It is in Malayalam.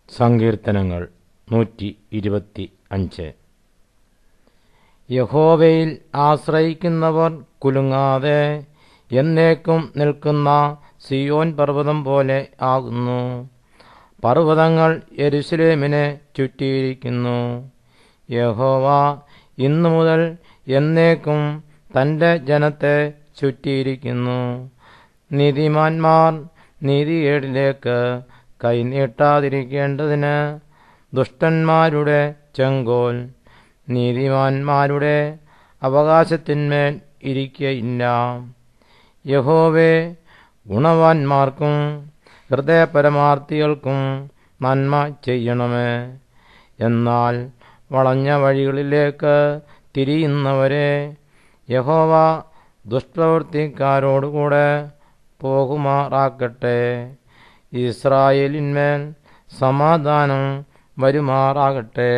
സങ്കീർത്തനങ്ങൾ 125. യഹോവയിൽ ആശ്രയിക്കുന്നവർ കുലുങ്ങാതെ എന്നേക്കും നിൽക്കുന്ന സിയോൻ പർവ്വതം പോലെ ആകുന്നു. പർവ്വതങ്ങൾ യെരൂശലേമിനെ ചുറ്റിയിരിക്കുന്നു. യഹോവ ഇന്നു മുതൽ എന്നേക്കും തൻ്റെ ജനത്തെ ചുറ്റിയിരിക്കുന്നു. നീതിമാന്മാർ നീതികേടിലേക്ക് കൈനീട്ടാതിരിക്കേണ്ടതിന് ദുഷ്ടന്മാരുടെ ചെങ്കോൽ നീതിമാന്മാരുടെ അവകാശത്തിന്മേൽ ഇരിക്കയില്ല. യഹോവേ, ഗുണവാന്മാർക്കും ഹൃദയപരമാർത്ഥികൾക്കും നന്മ ചെയ്യണമേ. എന്നാൽ വളഞ്ഞ വഴികളിലേക്ക് തിരിയുന്നവരെ യഹോവ ദുഷ്പ്രവൃത്തിക്കാരോടുകൂടെ പോകുമാറാക്കട്ടെ. ഇസ്രായേലിന്മേൽ സമാധാനം വരുമാറാകട്ടെ.